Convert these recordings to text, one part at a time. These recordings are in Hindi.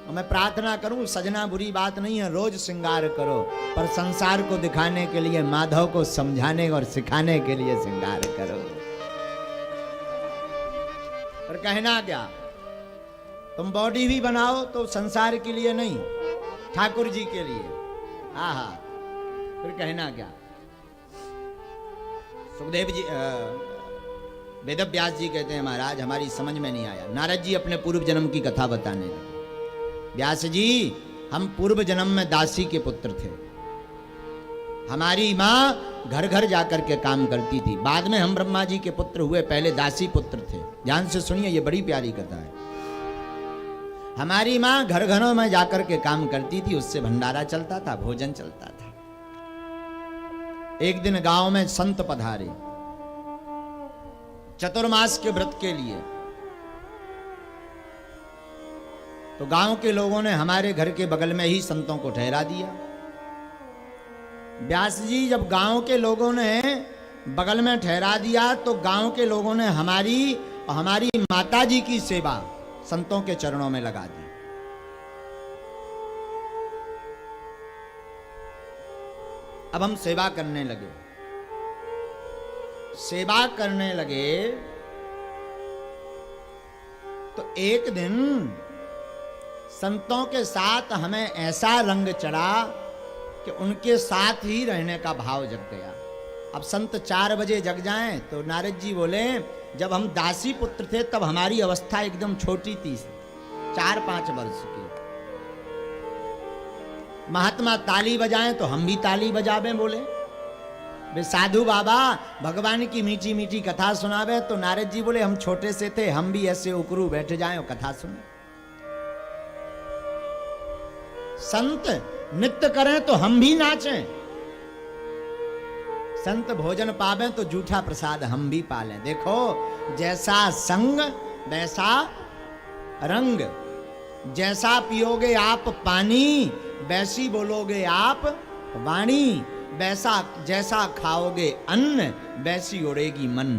और मैं प्रार्थना करूं, सजना बुरी बात नहीं है, रोज श्रृंगार करो, पर संसार को दिखाने के लिए, माधव को समझाने और सिखाने के लिए श्रृंगार करो। पर कहना क्या, तुम बॉडी भी बनाओ तो संसार के लिए नहीं, ठाकुर जी के लिए। आहा, फिर कहना क्या, सुखदेव जी वेदव्यास जी कहते हैं, महाराज हमारी समझ में नहीं आया। नारद जी अपने पूर्व जन्म की कथा बताने लगे। व्यास जी, हम पूर्व जन्म में दासी के पुत्र थे। हमारी माँ घर घर जाकर के काम करती थी। बाद में हम ब्रह्मा जी के पुत्र हुए, पहले दासी पुत्र थे। ध्यान से सुनिए, ये बड़ी प्यारी कथा है। हमारी माँ घर घरों में जाकर के काम करती थी, उससे भंडारा चलता था, भोजन चलता था। एक दिन गांव में संत पधारे चतुर्मास के व्रत के लिए। तो गांव के लोगों ने हमारे घर के बगल में ही संतों को ठहरा दिया। व्यास जी, जब गांव के लोगों ने बगल में ठहरा दिया तो गांव के लोगों ने हमारी माता जी की सेवा संतों के चरणों में लगा दी। अब हम सेवा करने लगे। सेवा करने लगे तो एक दिन संतों के साथ हमें ऐसा रंग चढ़ा कि उनके साथ ही रहने का भाव जग गया। अब संत 4 बजे जग जाएं तो नारद जी बोले, जब हम दासी पुत्र थे तब हमारी अवस्था एकदम छोटी थी, 4-5 वर्ष की। महात्मा ताली बजाएं तो हम भी ताली बजावें। बोले वे साधु बाबा भगवान की मीठी मीठी कथा सुनावे तो नारद जी बोले, हम छोटे से थे, हम भी ऐसे उकरू बैठ जाएं और कथा सुने। संत नृत्य करें तो हम भी नाचें, संत भोजन पावें तो जूठा प्रसाद हम भी पालें। देखो, जैसा संग वैसा रंग, जैसा पियोगे आप पानी वैसी बोलोगे आप वाणी, वैसा जैसा खाओगे अन्न वैसी उड़ेगी मन।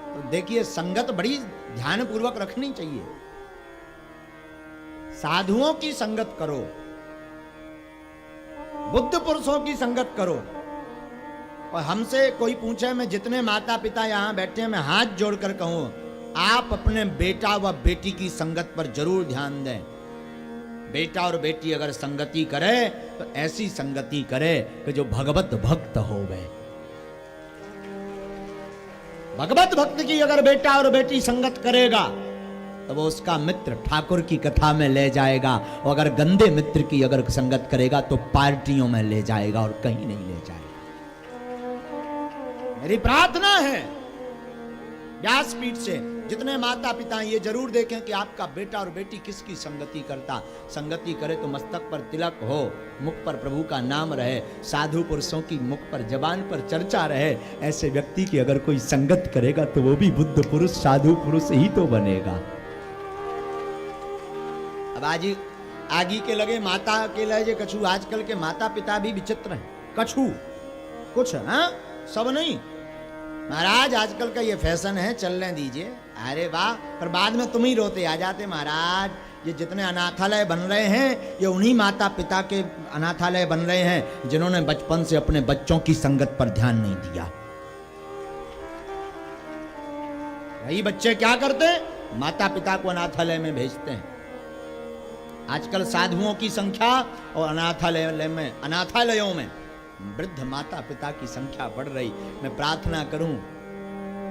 तो देखिए, संगत बड़ी ध्यान पूर्वक रखनी चाहिए। साधुओं की संगत करो, बुद्ध पुरुषों की संगत करो। और हमसे कोई पूछे, मैं जितने माता पिता यहां बैठे हैं, मैं हाथ जोड़कर कहूं, आप अपने बेटा व बेटी की संगत पर जरूर ध्यान दें। बेटा और बेटी अगर संगति करे तो ऐसी संगति करे कि जो भगवत भक्त हो गए। भगवत भक्त की अगर बेटा और बेटी संगत करेगा तो वो उसका मित्र ठाकुर की कथा में ले जाएगा, और अगर गंदे मित्र की अगर संगत करेगा तो पार्टियों में ले जाएगा और कहीं नहीं ले जाएगा। मेरी प्रार्थना है व्यासपीठ से जितने माता पिता ये जरूर देखें कि आपका बेटा और बेटी किसकी संगति करता। संगति करे तो मस्तक पर तिलक हो, मुख पर प्रभु का नाम रहे, साधु पुरुषों की मुख पर जबान पर चर्चा रहे। ऐसे व्यक्ति की अगर कोई संगत करेगा तो वो भी बुद्ध पुरुष साधु पुरुष ही तो बनेगा। अब आगी के लगे माता के लगे कछू। आजकल के माता पिता भी विचित्र हैं, कछू कुछ, हाँ सब नहीं। महाराज आजकल का ये फैशन है, चलने दीजिए। अरे वाह, पर बाद में तुम ही रोते आ जाते। महाराज, ये जितने अनाथालय बन रहे हैं ये उन्हीं माता पिता के अनाथालय बन रहे हैं जिन्होंने बचपन से अपने बच्चों की संगत पर ध्यान नहीं दिया। वही बच्चे क्या करते हैं, माता पिता को अनाथालय में भेजते हैं। आजकल साधुओं की संख्या और अनाथालयों में वृद्ध माता पिता की संख्या बढ़ रही। मैं प्रार्थना करूं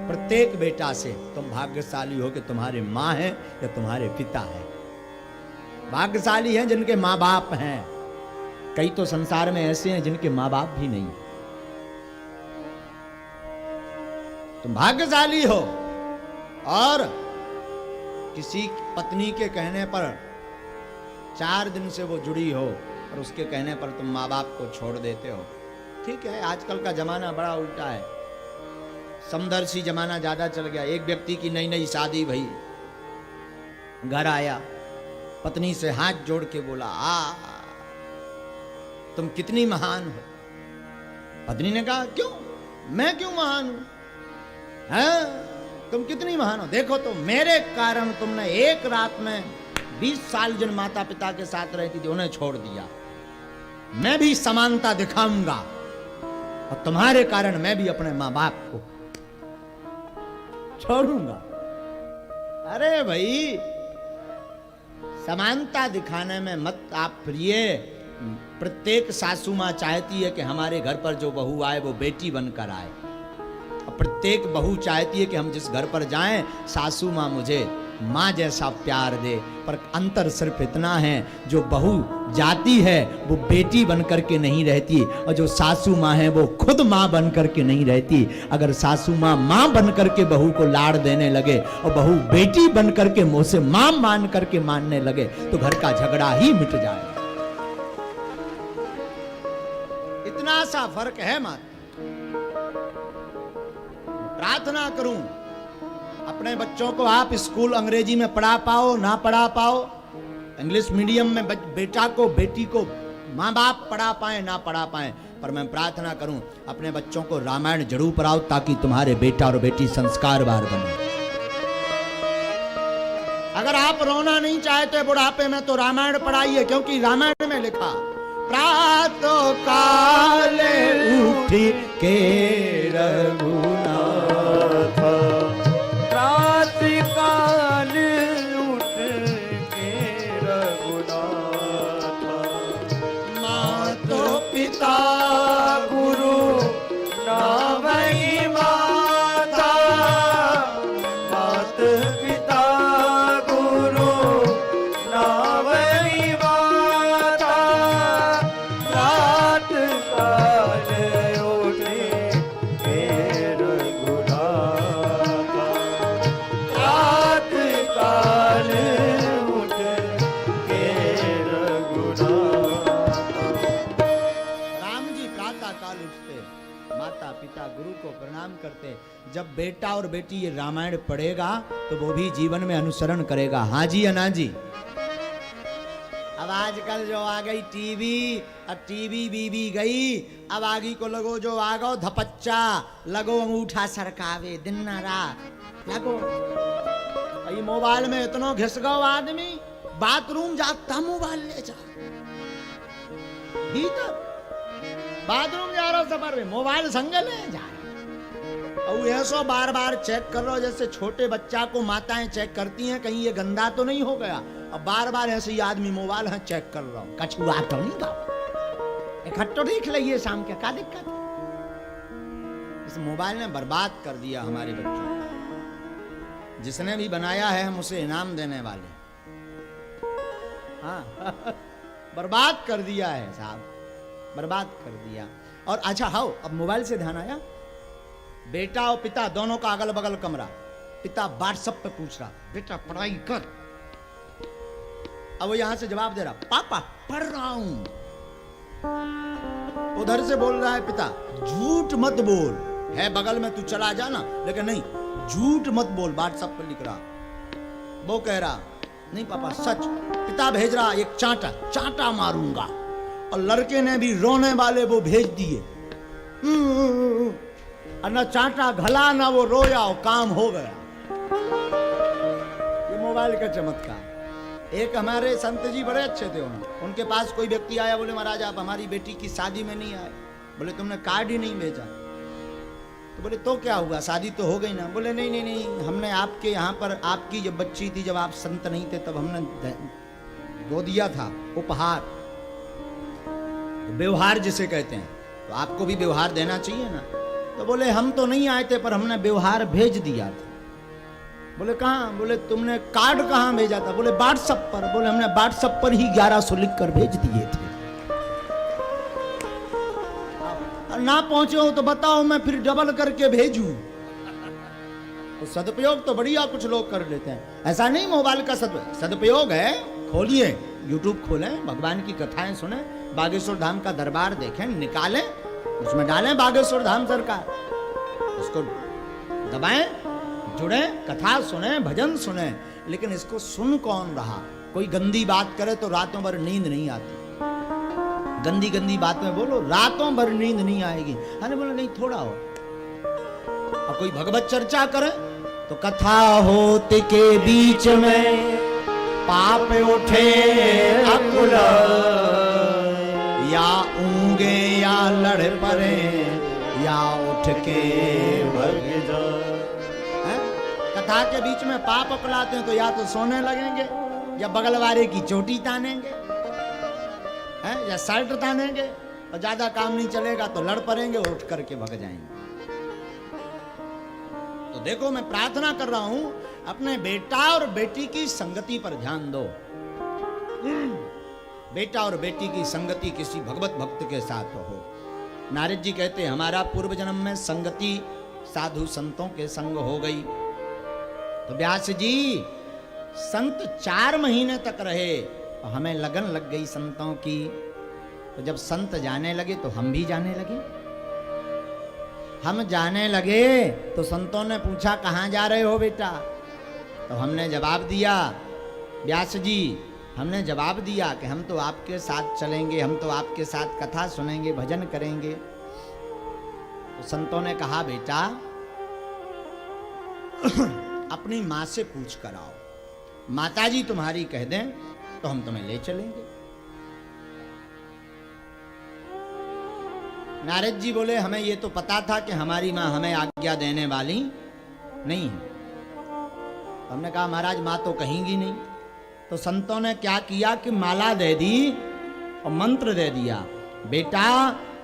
प्रत्येक बेटा से, तुम भाग्यशाली हो कि तुम्हारे माँ है या तुम्हारे पिता है। भाग्यशाली हैं जिनके माँ बाप हैं। कई तो संसार में ऐसे हैं जिनके माँ बाप भी नहीं। तुम भाग्यशाली हो। और किसी पत्नी के कहने पर 4 दिन से वो जुड़ी हो और उसके कहने पर तुम माँ बाप को छोड़ देते हो। ठीक है, आजकल का जमाना बड़ा उल्टा है, समदर्शी जमाना ज्यादा चल गया। एक व्यक्ति की नई नई शादी भई, घर आया, पत्नी से हाथ जोड़ के बोला, तुम कितनी महान हो। पत्नी ने कहा, क्यों, मैं क्यों महान हूं, हैं? तुम कितनी महान हो, देखो तो मेरे कारण तुमने एक रात में 20 साल जिन माता पिता के साथ रहती थी उन्हें छोड़ दिया। मैं भी समानता दिखाऊंगा और तुम्हारे कारण मैं भी अपने मां बाप को छोड़ूंगा। अरे भाई, समानता दिखाने में मत आप प्रिय। प्रत्येक सासू मां चाहती है कि हमारे घर पर जो बहू आए वो बेटी बनकर आए, और प्रत्येक बहू चाहती है कि हम जिस घर पर जाएं सासू मां मुझे मां जैसा प्यार दे। पर अंतर सिर्फ इतना है, जो बहू जाती है वो बेटी बनकर के नहीं रहती, और जो सासू मां है वो खुद मां बनकर के नहीं रहती। अगर सासू मां मां बनकर के बहू को लाड़ देने लगे और बहू बेटी बनकर के मुंह से मां मान करके मानने लगे तो घर का झगड़ा ही मिट जाए। इतना सा फर्क है मां। प्रार्थना करूं अपने बच्चों को आप स्कूल अंग्रेजी में पढ़ा पाओ ना पढ़ा पाओ, इंग्लिश मीडियम में बेटा को बेटी को माँ बाप पढ़ा पाए ना पढ़ा पाए, पर मैं प्रार्थना करूं अपने बच्चों को रामायण जरूर पढ़ाओ ताकि तुम्हारे बेटा और बेटी संस्कारवान बने। अगर आप रोना नहीं चाहते बुढ़ापे में तो रामायण पढ़ाइए, क्योंकि रामायण में लिखा प्रातः काले उठी के रघुनाथ, काल उठ के रघुनाथ, मातो पिता गुरु नावई माता, मात पिता गुरु नावई माता, रात काल उठे के रघुनाथ, रात काल उठ के रघुनाथ। राम जी प्रातः काल उठते, माता पिता गुरु को प्रणाम करते। जब बेटा और बेटी ये रामायण पढ़ेगा तो वो भी जीवन में अनुसरण करेगा। हाँ जी या ना जी? अब आजकल जो आ गई टीवी, अब टीवी बीबी गई, अब आगी को लगो जो आ गो धपच्चा, लगो अंगूठा सरकावे दिन ना रात लगो। ये मोबाइल में इतना घिस गो आदमी, बाथरूम जाता मोबाइल ले जा, भीतर बाथरूम जा रहा सफर में मोबाइल संगे ले जा, और ऐसा बार बार चेक कर रहा हो जैसे छोटे बच्चा को माताएं चेक करती हैं कहीं ये गंदा तो नहीं हो गया। अब बार बार ऐसे ही आदमी मोबाइल है चेक कर रहा हूं, कछुआ तो नहीं गाओ, इकट्ठो देख लिये शाम के, क्या दिक्कत है? इस मोबाइल ने बर्बाद कर दिया हमारे बच्चों को। जिसने भी बनाया है हम उसे इनाम देने वाले। हाँ बर्बाद कर दिया है साहब, बर्बाद कर दिया। और अच्छा हाँ, अब मोबाइल से ध्यान आया, बेटा और पिता दोनों का अगल बगल कमरा, पिता व्हाट्सएप पे पूछ रहा बेटा पढ़ाई कर, अब वो यहां से जवाब दे रहा पापा पढ़ रहा हूं। उधर से बोल रहा है पिता झूठ मत बोल, है बगल में तू चला जाना, लेकिन नहीं झूठ मत बोल, व्हाट्सएप पर लिख रहा। वो कह रहा नहीं पापा सच। पिता भेज रहा एक चांटा, चांटा मारूंगा, और लड़के ने भी रोने वाले वो भेज दिए, न चांटा घला ना वो रोया, काम हो गया। ये मोबाइल का चमत्कार। एक हमारे संत जी बड़े अच्छे थे, उनके पास कोई व्यक्ति आया, बोले महाराज आप हमारी बेटी की शादी में नहीं आए। बोले तुमने कार्ड ही नहीं भेजा। तो बोले तो क्या हुआ, शादी तो हो गई ना। बोले नहीं नहीं नहीं, हमने आपके यहाँ पर आपकी जब बच्ची थी, जब आप संत नहीं थे तब हमने वो दिया था उपहार, व्यवहार जिसे कहते हैं, तो आपको भी व्यवहार देना चाहिए ना। तो बोले हम तो नहीं आए थे पर हमने व्यवहार भेज दिया था। बोले कहाँ? बोले तुमने कार्ड कहाँ भेजा था? बोले व्हाट्सएप पर। बोले हमने व्हाट्सएप पर ही 1100 लिख कर भेज दिए थे। ना पहुंचे हो तो बताओ, मैं फिर डबल करके भेजूं। तो सदुपयोग तो बढ़िया कुछ लोग कर लेते हैं, ऐसा नहीं मोबाइल का सदुपयोग है। खोलिए यूट्यूब खोलें, भगवान की कथाएं सुने, बागेश्वर धाम का दरबार देखें, निकालें, उसमें डालें बागेश्वर धाम सरकार, उसको दबाएं, जुड़े, कथा सुने, भजन सुने। लेकिन इसको सुन कौन रहा? कोई गंदी बात करे तो रातों भर नींद नहीं आती, गंदी गंदी बात में बोलो रातों भर नींद नहीं आएगी। अरे बोलो नहीं थोड़ा हो। और कोई भगवत चर्चा करे तो कथा होत के बीच में पाप उठे अकुल, या ऊंगे या लड़ पड़े, या उठ के भग जाए। हैं? कथा के बीच में पाप अकलाते हैं तो या तो सोने लगेंगे, या बगल वाले की चोटी तानेंगे, हैं? या शर्ट तानेंगे, और ज्यादा काम नहीं चलेगा तो लड़ पड़ेंगे और उठ करके भग जाएंगे। तो देखो, मैं प्रार्थना कर रहा हूं, अपने बेटा और बेटी की संगति पर ध्यान दो। बेटा और बेटी की संगति किसी भगवत भक्त के साथ हो। नारद जी कहते हैं, हमारा पूर्व जन्म में संगति साधु संतों के संग हो गई। तो व्यास जी, संत 4 महीने तक रहे और हमें लगन लग गई संतों की। तो जब संत जाने लगे तो हम भी जाने लगे। हम जाने लगे तो संतों ने पूछा, कहाँ जा रहे हो बेटा? तो हमने जवाब दिया, व्यास जी, हमने जवाब दिया कि हम तो आपके साथ चलेंगे, हम तो आपके साथ कथा सुनेंगे, भजन करेंगे। तो संतों ने कहा, बेटा अपनी माँ से पूछ कर आओ, माताजी तुम्हारी कह दें तो हम तुम्हें ले चलेंगे। नारद जी बोले, हमें ये तो पता था कि हमारी माँ हमें आज्ञा देने वाली नहीं है। हमने कहा, महाराज माँ तो कहेंगी नहीं। तो संतों ने क्या किया कि माला दे दी और मंत्र दे दिया, बेटा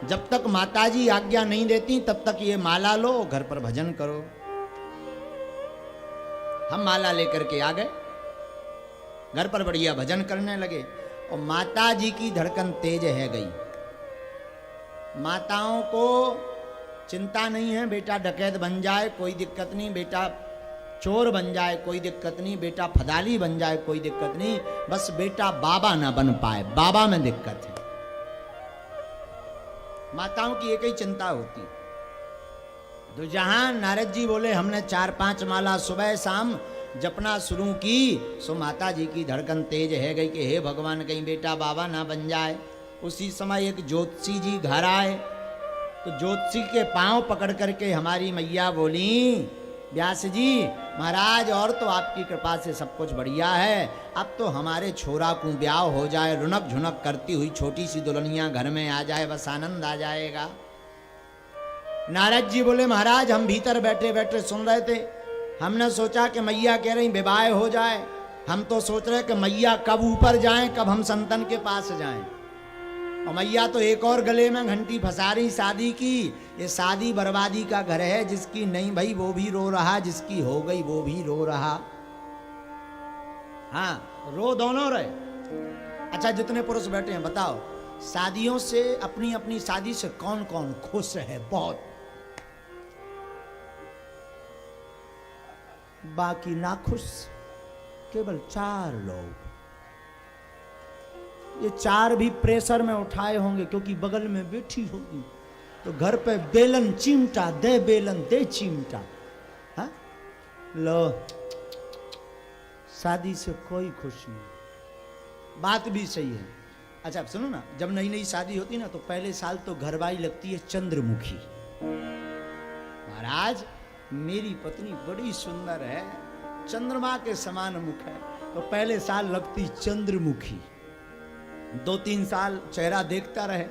जब तक माताजी आज्ञा नहीं देती तब तक ये माला लो, घर पर भजन करो। हम माला लेकर के आ गए, घर पर बढ़िया भजन करने लगे। और माताजी की धड़कन तेज है गई। माताओं को चिंता नहीं है, बेटा डकैत बन जाए कोई दिक्कत नहीं, बेटा चोर बन जाए कोई दिक्कत नहीं, बेटा फदाली बन जाए कोई दिक्कत नहीं, बस बेटा बाबा ना बन पाए, बाबा में दिक्कत है। माताओं की एक ही चिंता होती। तो जहां नारद जी बोले हमने 4-5 माला सुबह शाम जपना शुरू की, सो माता जी की धड़कन तेज है गई कि हे भगवान कहीं बेटा बाबा ना बन जाए। उसी समय एक ज्योतिषी जी घर आए। तो ज्योतिषी के पांव पकड़ करके हमारी मैया बोली, व्यास जी महाराज और तो आपकी कृपा से सब कुछ बढ़िया है, अब तो हमारे छोरा को ब्याह हो जाए, रुनक झुनक करती हुई छोटी सी दुल्हनिया घर में आ जाए, बस आनंद आ जाएगा। नारद जी बोले, महाराज हम भीतर बैठे बैठे सुन रहे थे, हमने सोचा कि मैया कह रही विवाह हो जाए, हम तो सोच रहे कि मैया कब ऊपर जाएं, कब हम संतन के पास जाएं। और मैया तो एक और गले में घंटी फंसा रही शादी की। ये शादी बर्बादी का घर है, जिसकी नहीं भई वो भी रो रहा, जिसकी हो गई वो भी रो रहा। हाँ, रो दोनों रहे। अच्छा, जितने पुरुष बैठे हैं बताओ, शादियों से, अपनी अपनी शादी से कौन कौन खुश है? बहुत। बाकी नाखुश केवल 4 लोग। ये 4 भी प्रेशर में उठाए होंगे क्योंकि बगल में बैठी होगी तो घर पे बेलन चिमटा दे, बेलन दे चिमटा। हाँ, लो, शादी से कोई खुश नहीं। बात भी सही है। अच्छा अब सुनो ना, जब नई नई शादी होती ना तो पहले साल तो घरवाली लगती है चंद्रमुखी। महाराज मेरी पत्नी बड़ी सुंदर है, चंद्रमा के समान मुख है, तो पहले साल लगती चंद्रमुखी। 2-3 साल चेहरा देखता रहे,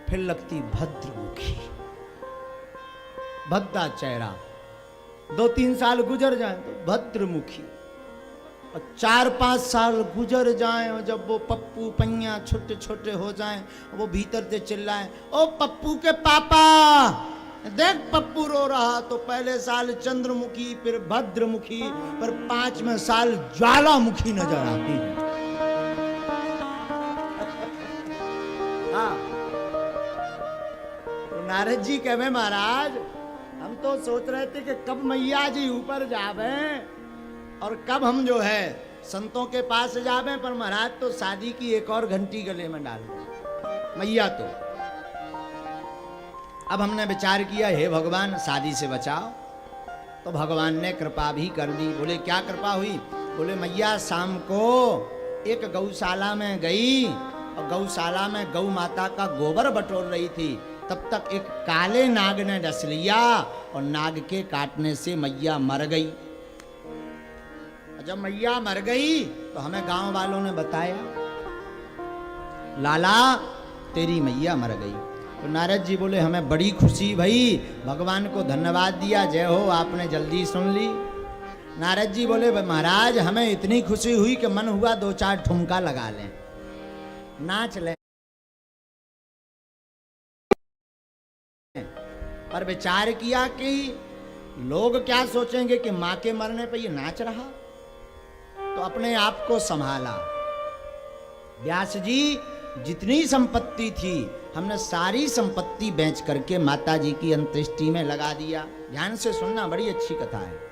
फिर लगती भद्रमुखी, भद्दा चेहरा। 2-3 साल गुजर जाए तो भद्रमुखी, और 4-5 साल गुजर जाए और जब वो पप्पू पैया छोटे छोटे हो जाएं, वो भीतर से चिल्लाएं, ओ पप्पू के पापा देख पप्पू रो रहा, तो पहले साल चंद्रमुखी, फिर भद्रमुखी, पर 5वें साल ज्वालामुखी नजर आती है। हाँ, तो नारद जी कहे, महाराज हम तो सोच रहे थे कि कब मैया जी ऊपर जावे और कब हम जो है संतों के पास जावे, पर महाराज तो शादी की एक और घंटी गले में डाल दी मैया। तो अब हमने विचार किया, हे भगवान शादी से बचाओ। तो भगवान ने कृपा भी कर दी। बोले क्या कृपा हुई? बोले मैया शाम को एक गौशाला में गई और गौशाला में गौ माता का गोबर बटोर रही थी, तब तक एक काले नाग ने डस लिया और नाग के काटने से मैया मर गई। जब मैया मर गई तो हमें गांव वालों ने बताया, लाला तेरी मैया मर गई। तो नारद जी बोले हमें बड़ी खुशी भई, भगवान को धन्यवाद दिया, जय हो आपने जल्दी सुन ली। नारद जी बोले महाराज हमें इतनी खुशी हुई कि मन हुआ 2-4 ठुमका लगा लें, नाच लें, पर विचार किया कि लोग क्या सोचेंगे कि मां के मरने पर ये नाच रहा, तो अपने आप को संभाला। व्यास जी जितनी संपत्ति थी हमने सारी संपत्ति बेच करके माता जी की अंत्येष्टि में लगा दिया। ध्यान से सुनना, बड़ी अच्छी कथा है।